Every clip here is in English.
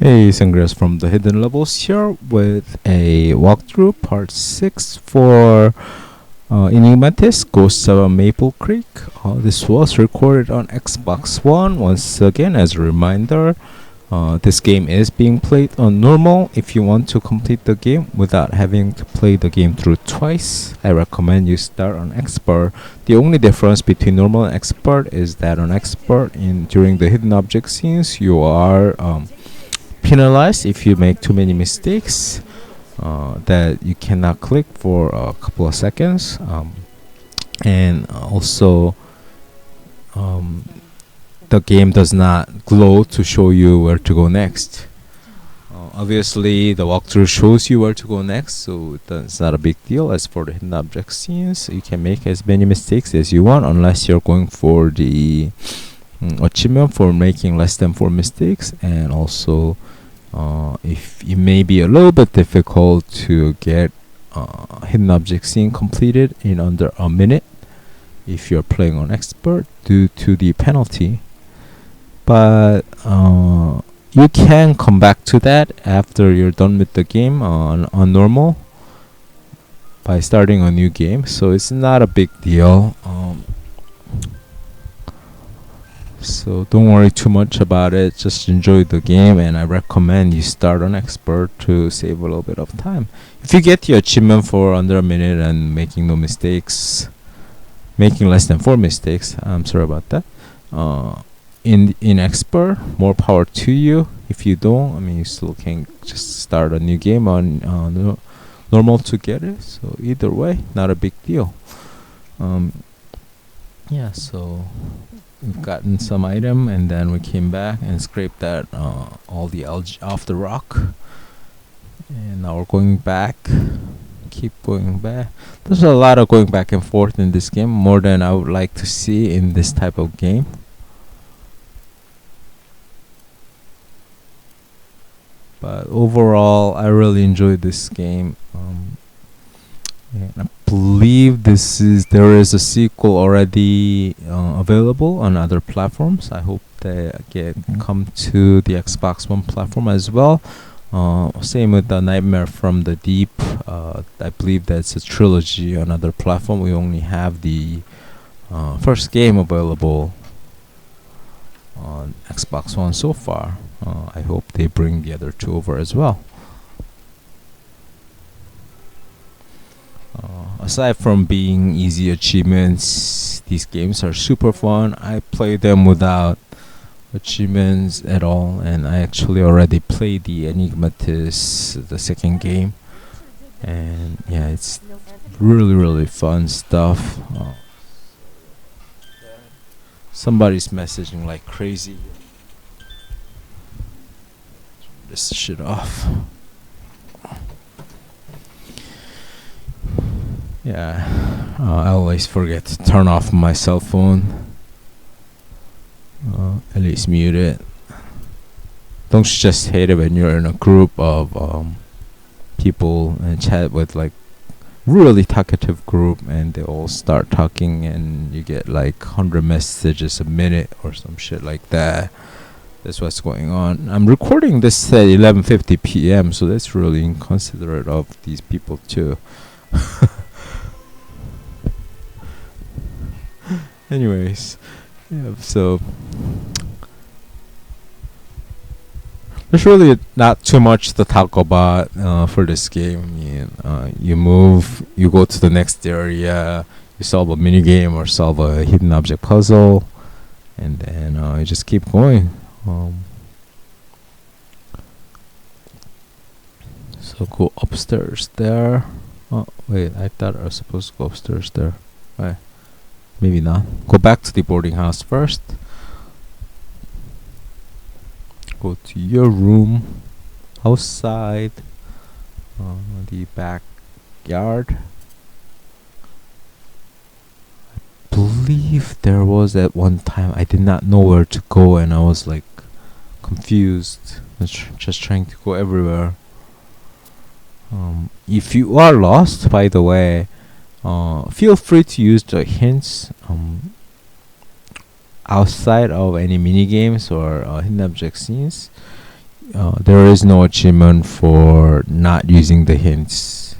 Hey, Sangriaz from the Hidden Levels here with a walkthrough part 6 for Enigmatis Ghosts of Maple Creek. This was recorded on Xbox One. Once again, as a reminder, this game is being played on normal. If you want to complete the game without having to play the game through twice, I recommend you start on expert. The only difference between normal and expert is that on expert, during the hidden object scenes, you are penalized if you make too many mistakes that you cannot click for a couple of seconds, and also the game does not glow to show you where to go next. Obviously the walkthrough shows you where to go next, so it's not a big deal. As for the hidden object scenes, you can make as many mistakes as you want unless you're going for the achievement for making less than 4 mistakes. And also if it may be a little bit difficult to get hidden object scene completed in under a minute if you're playing on expert due to the penalty, but you can come back to that after you're done with the game on normal by starting a new game, so it's not a big deal. So don't worry too much about it, just enjoy the game, and I recommend you start on expert to save a little bit of time. If you get the achievement for under a minute and making no mistakes, making less than 4 mistakes, I'm sorry about that, in expert, more power to you. If you don't, I mean, you still can just start a new game on normal to get it, so either way, not a big deal. Yeah, so we've gotten some item, and then we came back and scraped that all the algae off the rock, and now we're going back. Keep going back. There's a lot of going back and forth in this game, more than I would like to see in this type of game. But overall, I really enjoyed this game. And I believe there is a sequel already available on other platforms. I hope they come to the Xbox One platform as well. Same with the Nightmare from the Deep. I believe that's a trilogy on other platform. We only have the first game available on Xbox One so far. I hope they bring the other two over as well. Aside from being easy achievements, these games are super fun. I play them without achievements at all, and I actually already played the Enigmatis, the second game, and yeah, it's really fun stuff. Somebody's messaging like crazy. Turn this shit off. Yeah, I always forget to turn off my cell phone. At least mute it. Don't you just hate it when you're in a group of people and chat with like really talkative group, and they all start talking and you get like 100 messages a minute or some shit like that. That's what's going on. I'm recording this at 11:50 p.m., so that's really inconsiderate of these people too. Anyways, yeah, so there's really not too much to talk about for this game. I mean, you move, you go to the next area, you solve a mini game or solve a hidden object puzzle, and then you just keep going. So go upstairs there. Oh wait, I thought I was supposed to go upstairs there. Right. Maybe not. Go back to the boarding house first. Go to your room outside the backyard. I believe there was at one time I did not know where to go, and I was like confused, just trying to go everywhere. If you are lost, by the way, feel free to use the hints outside of any mini games or hidden object scenes. there is no achievement for not using the hints.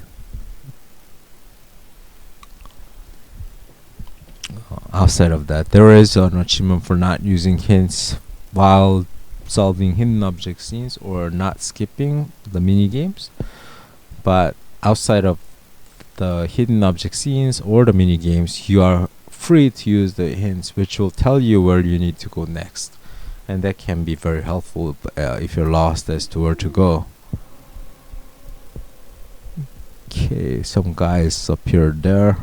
Outside of that, there is an achievement for not using hints while solving hidden object scenes or not skipping the mini games. But outside of the hidden object scenes or the mini games, you are free to use the hints, which will tell you where you need to go next, and that can be very helpful if you're lost as to where to go. Okay, some guys appeared there.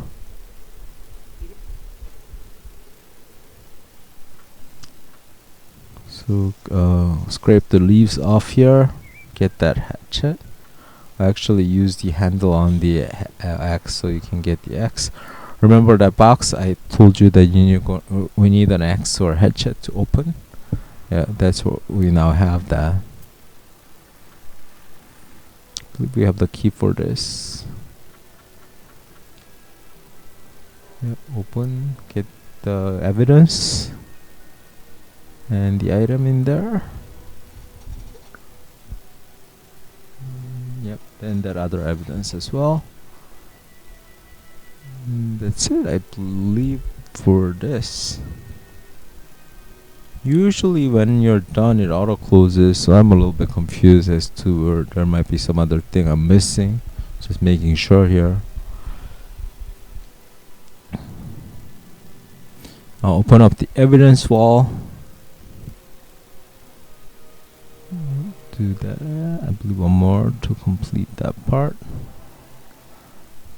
So scrape the leaves off here, get that hatchet. I actually use the handle on the axe so you can get the axe. Remember that box I told you that we need an axe or a hatchet to open? Yeah, that's what we now have that. I believe we have the key for this. Yep, open, get the evidence and the item in there. Yep, and that other evidence as well. That's it, I believe, for this. Usually when you're done it auto closes, so I'm a little bit confused as to where there might be some other thing I'm missing. Just making sure here. I'll open up the evidence wall. Do that. I believe one more to complete that part.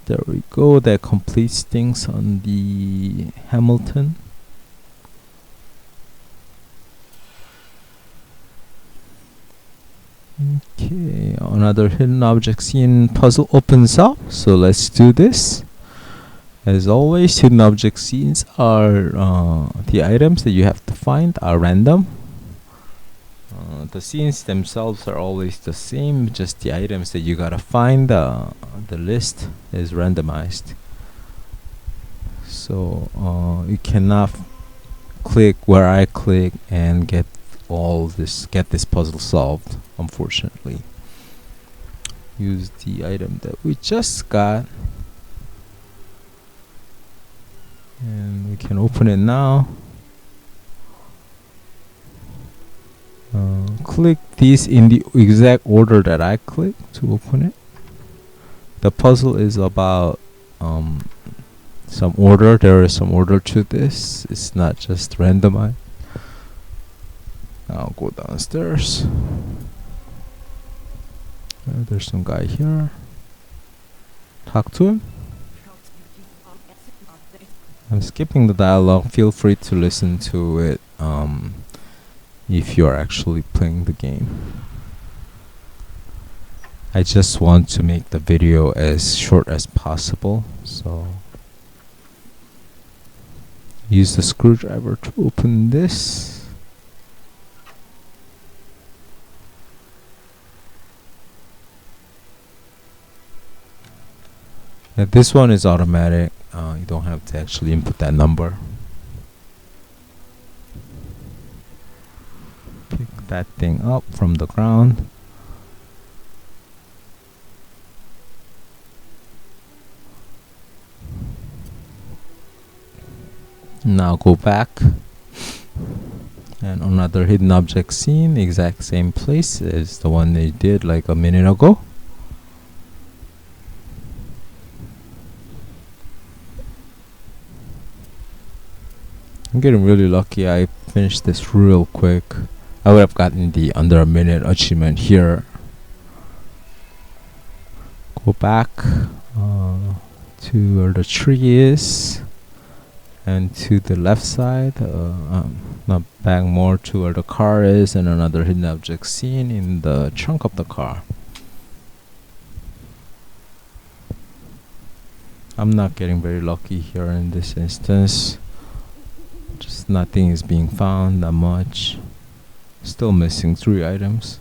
There we go. That completes things on the Hamilton. Okay, another hidden object scene puzzle opens up. So let's do this. As always, hidden object scenes are the items that you have to find are random. The scenes themselves are always the same, just the items that you gotta find, the list is randomized. So you cannot click where I click and get this puzzle solved, unfortunately. Use the item that we just got, and we can open it now. Click these in the exact order that I clicked to open it. The puzzle is about some order. There is some order to this. It's not just randomized. I'll go downstairs. There's some guy here. Talk to him. I'm skipping the dialogue. Feel free to listen to it if you are actually playing the game. I just want to make the video as short as possible, so use the screwdriver to open this. Now this one is automatic. You don't have to actually input that number. Pick that thing up from the ground. Now go back, and another hidden object scene, exact same place as the one they did like a minute ago. I'm getting really lucky. I finished this real quick. I would have gotten the under a minute achievement here. Go back to where the tree is, and to the left side, not back more to where the car is, and another hidden object scene in the trunk of the car. I'm not getting very lucky here in this instance. Just nothing is being found, not much. Still missing 3 items.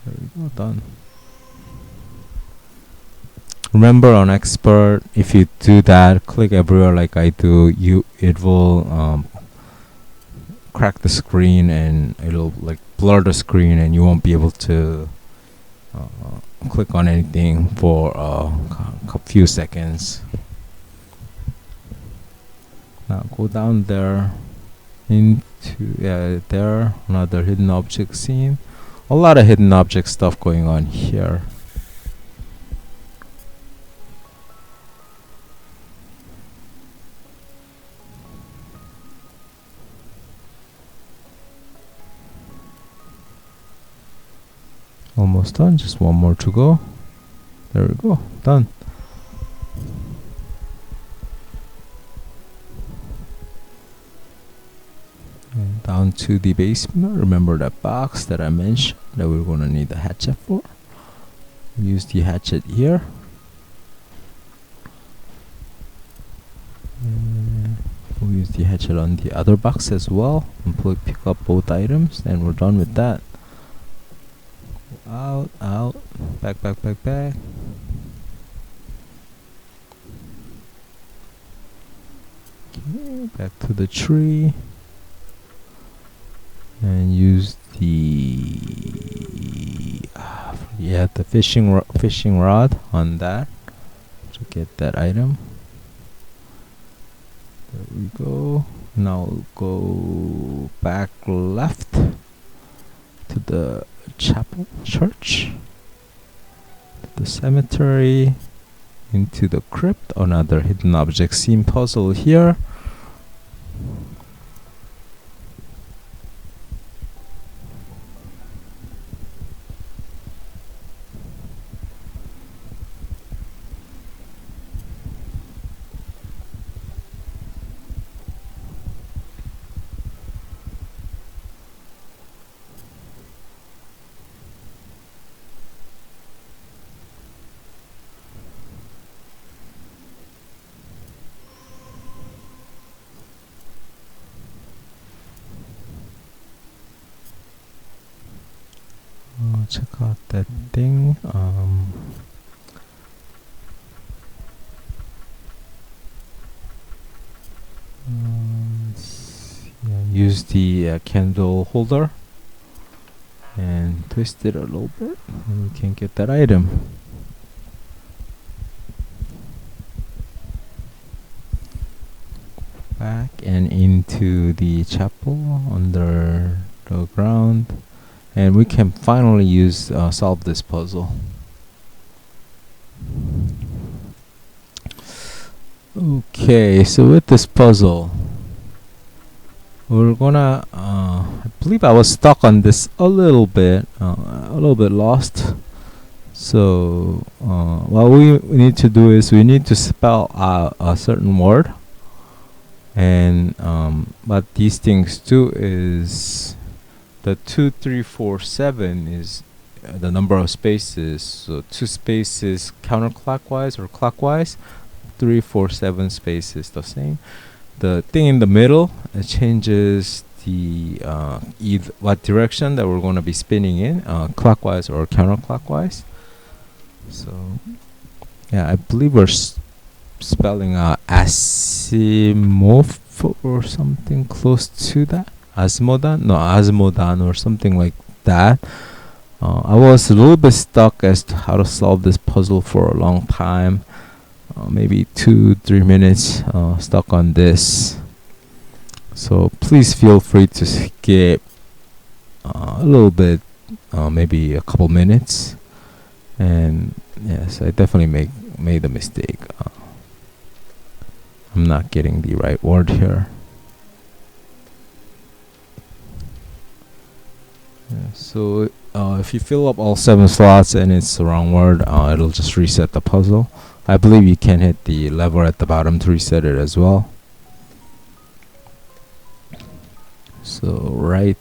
There we go, done. Remember, on expert, if you do that, click everywhere like I do, it will crack the screen and it'll like blur the screen and you won't be able to click on anything for a few seconds. Now go down there into there, another hidden object scene. A lot of hidden object stuff going on here. Almost done, just one more to go. There we go, done. And down to the basement. Remember that box that I mentioned that we're gonna need the hatchet for? Use the hatchet here. And we'll use the hatchet on the other box as well and pick up both items, and we're done with that. Out, out, back, back, back, back. Okay, back to the tree. And use the the fishing rod on that to get that item. There we go. Now go back left to the church, to the cemetery, into the crypt. Another hidden object scene puzzle here. Check out that thing. Use the candle holder and twist it a little bit, and we can get that item. Back and into the chapel under the ground. And we can finally solve this puzzle. Okay, so with this puzzle, we're gonna, I believe I was stuck on this a little bit lost. So what we need to do is we need to spell out a certain word. And what these things do is, the 2, 3, 4, 7 is the number of spaces. So 2 spaces counterclockwise or clockwise. 3, 4, 7 spaces the same. The thing in the middle, it changes the what direction that we're going to be spinning in, clockwise or counterclockwise. So yeah, I believe we're spelling asimov or something close to that. Asmodan or something like that. I was a little bit stuck as to how to solve this puzzle for a long time. Maybe 2-3 minutes stuck on this. So please feel free to skip a little bit, maybe a couple minutes. And yes, I definitely made a mistake. I'm not getting the right word here. Yeah, so if you fill up all 7 slots and it's the wrong word, it'll just reset the puzzle. I believe you can hit the lever at the bottom to reset it as well. So right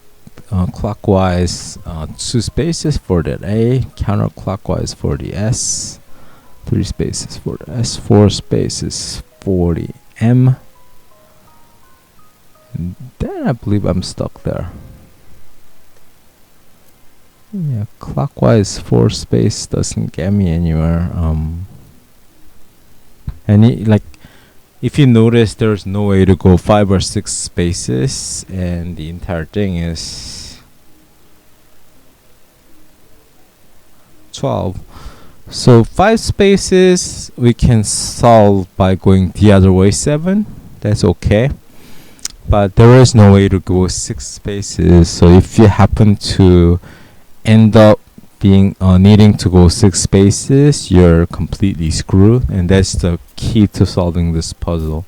clockwise 2 spaces for the A, counterclockwise for the S, 3 spaces for the S, 4 spaces for the M. And then I believe I'm stuck there. Yeah, clockwise 4 space doesn't get me anywhere. And if you notice, there's no way to go 5 or 6 spaces, and the entire thing is 12. So 5 spaces we can solve by going the other way 7. That's okay. But there is no way to go 6 spaces. So if you happen to end up being needing to go 6 spaces, you're completely screwed, and that's the key to solving this puzzle.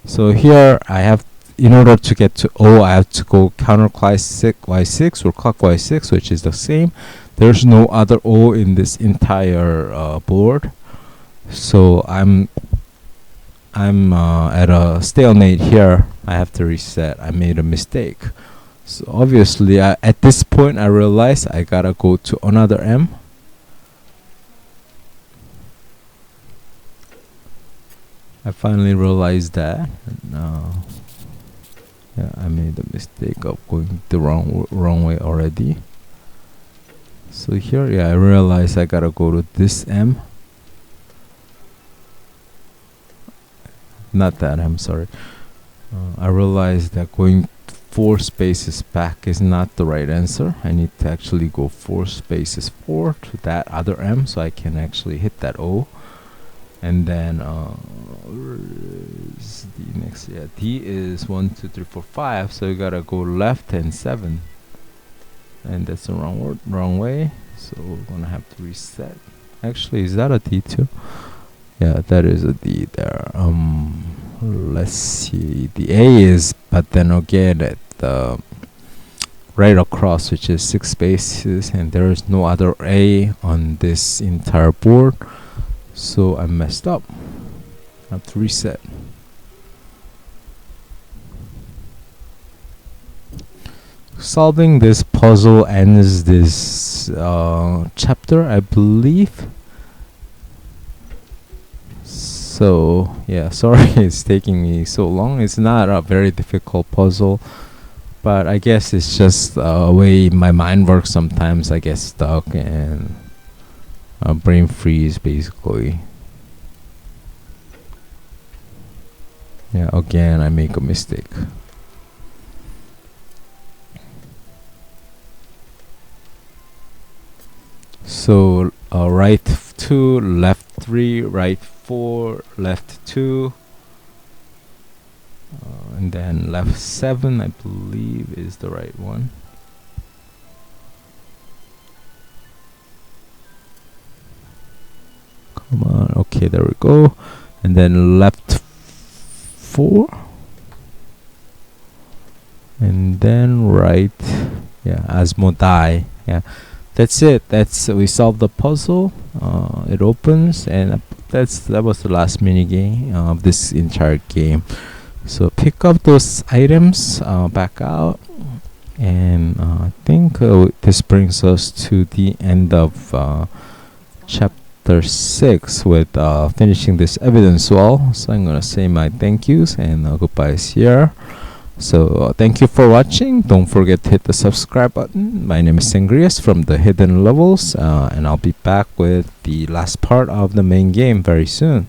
So here I have, in order to get to O, I have to go counterclockwise 6 or clockwise 6, which is the same. There's no other O in this entire board, so I'm at a stalemate here. I have to reset. I made a mistake. So obviously, at this point, I realized I gotta go to another M. I finally realized that. Yeah, I made the mistake of going the wrong way already. So here, yeah, I realized I gotta go to this M. Not that M, sorry. I realized that going 4 spaces back is not the right answer. I need to actually go 4 spaces forward to that other M, so I can actually hit that O. And then where's the next? Yeah, D is 1, 2, 3, 4, 5. So you gotta go left and 7, and that's the wrong way. So we're gonna have to reset. Actually, is that a D too? Yeah, that is a D there. Let's see. The A is, but then again at the right across, which is 6 spaces, and there is no other A on this entire board. So I messed up. I have to reset. Solving this puzzle ends this chapter, I believe. So yeah, sorry it's taking me so long. It's not a very difficult puzzle, but I guess it's just the way my mind works. Sometimes I get stuck and brain freeze basically. Yeah, again I make a mistake. So right 2, left 3, right 4, left 2, and then left 7, I believe is the right one. Come on, okay, there we go. And then left 4, and then right, yeah, Asmodai, yeah. That's it. We solved the puzzle. It opens, and that was the last mini game of this entire game. So pick up those items, back out, and I think this brings us to the end of chapter 6 with finishing this evidence wall. So I'm gonna say my thank yous and goodbyes here. So thank you for watching. Don't forget to hit the subscribe button. My name is Sangriaz from the Hidden Levels, and I'll be back with the last part of the main game very soon.